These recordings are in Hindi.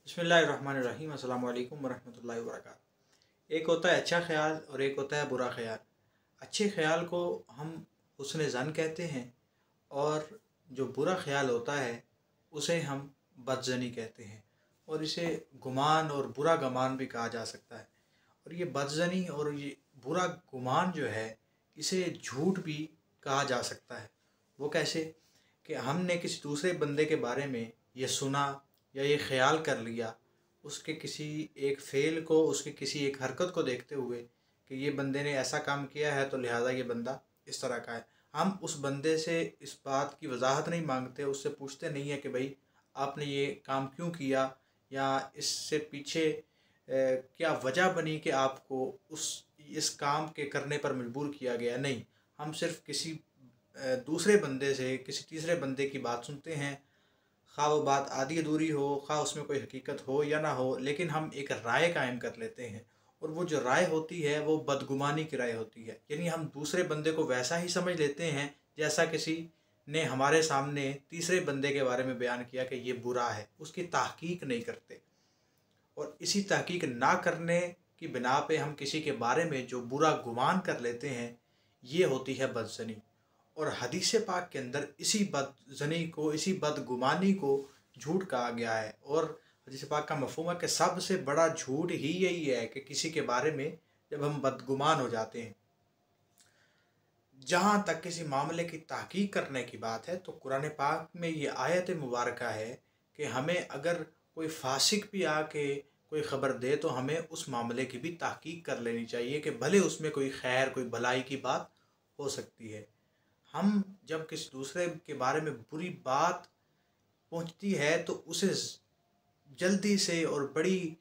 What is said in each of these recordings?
बिस्मिल्लाहिर्रहमानिर्रहीम अस्सलाम वालेकुम वरहमतुल्लाहि वबरकातुहू। एक होता है अच्छा ख्याल और एक होता है बुरा ख्याल। अच्छे ख्याल को हम हुस्न ज़न कहते हैं और जो बुरा ख्याल होता है उसे हम बदज़नी कहते हैं और इसे गुमान और बुरा गुमान भी कहा जा सकता है। और ये बदज़नी और ये बुरा गुमान जो है इसे झूठ भी कहा जा सकता है। वो कैसे कि हमने किसी दूसरे बंदे के बारे में ये सुना या ये ख़्याल कर लिया उसके किसी एक फ़ेल को, उसके किसी एक हरकत को देखते हुए कि ये बंदे ने ऐसा काम किया है तो लिहाजा ये बंदा इस तरह का है। हम उस बंदे से इस बात की वजाहत नहीं मांगते, उससे पूछते नहीं है कि भाई आपने ये काम क्यों किया या इससे पीछे क्या वजह बनी कि आपको उस इस काम के करने पर मजबूर किया गया। नहीं, हम सिर्फ़ किसी दूसरे बंदे से, किसी तीसरे बंदे की बात सुनते हैं, ख़्वाह वो बात आधी अधूरी हो, ख़्वाह उसमें कोई हकीकत हो या ना हो, लेकिन हम एक राय कायम कर लेते हैं और वो जो राय होती है वो बदगुमानी की राय होती है। यानी हम दूसरे बंदे को वैसा ही समझ लेते हैं जैसा किसी ने हमारे सामने तीसरे बंदे के बारे में बयान किया कि ये बुरा है, उसकी तहकीक नहीं करते। और इसी तहकीक ना करने की बिना पे हम किसी के बारे में जो बुरा गुमान कर लेते हैं, ये होती है बदज़नी। और हदीस पाक के अंदर इसी बदज़नी को, इसी बदगुमानी को झूठ कहा गया है। और हदीस पाक का मफ़हूम है कि सबसे बड़ा झूठ ही यही है कि किसी के बारे में जब हम बदगुमान हो जाते हैं। जहाँ तक किसी मामले की तहकीक करने की बात है तो कुरान पाक में ये आयत मुबारक है कि हमें अगर कोई फासिक भी आके कोई ख़बर दे तो हमें उस मामले की भी तहकीक कर लेनी चाहिए कि भले उसमें कोई खैर, कोई भलाई की बात हो सकती है। हम जब किसी दूसरे के बारे में बुरी बात पहुंचती है तो उसे जल्दी से और बड़ी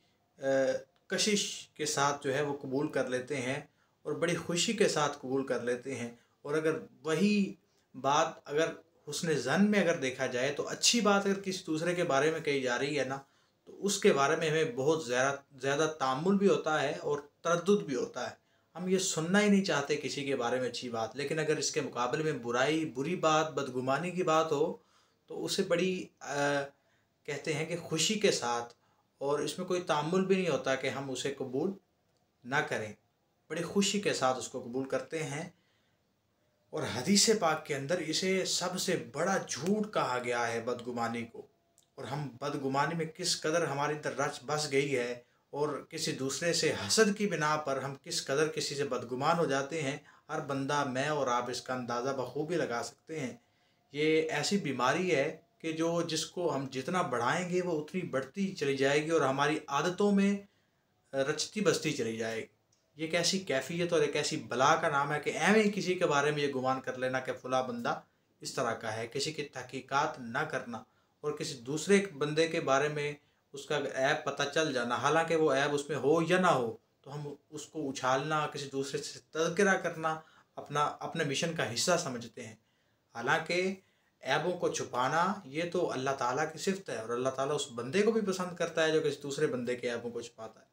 कशिश के साथ जो है वो कबूल कर लेते हैं और बड़ी खुशी के साथ कबूल कर लेते हैं। और अगर वही बात अगर हुस्न ज़न में अगर देखा जाए तो अच्छी बात अगर किसी दूसरे के बारे में कही जा रही है ना, तो उसके बारे में हमें बहुत ज़्यादा तामुल भी होता है और तरद्दुद भी होता है। हम ये सुनना ही नहीं चाहते किसी के बारे में अच्छी बात, लेकिन अगर इसके मुकाबले में बुराई, बुरी बात, बदगुमानी की बात हो तो उसे बड़ी कहते हैं कि खुशी के साथ, और इसमें कोई तामुल भी नहीं होता कि हम उसे कबूल ना करें, बड़ी खुशी के साथ उसको कबूल करते हैं। और हदीस पाक के अंदर इसे सबसे बड़ा झूठ कहा गया है बदगुमानी को। और हम बदगुमानी में किस कदर हमारी अंदर रच बस गई है और किसी दूसरे से हसद की बिना पर हम किस कदर किसी से बदगुमान हो जाते हैं, हर बंदा, मैं और आप इसका अंदाज़ा बखूबी लगा सकते हैं। ये ऐसी बीमारी है कि जो जिसको हम जितना बढ़ाएंगे वो उतनी बढ़ती चली जाएगी और हमारी आदतों में रचती बसती चली जाएगी। ये एक ऐसी कैफियत और एक ऐसी बला का नाम है कि एवं ही किसी के बारे में ये गुमान कर लेना कि फ़ला बंदा इस तरह का है, किसी की तहकीकात ना करना और किसी दूसरे बंदे के बारे में उसका ऐब पता चल जाना, हालांकि वो ऐब उसमें हो या ना हो, तो हम उसको उछालना, किसी दूसरे से तज़किरा करना अपना अपने मिशन का हिस्सा समझते हैं। हालांकि ऐबों को छुपाना ये तो अल्लाह ताला की सिफ़त है और अल्लाह ताला उस बंदे को भी पसंद करता है जो किसी दूसरे बंदे के ऐबों को छुपाता है।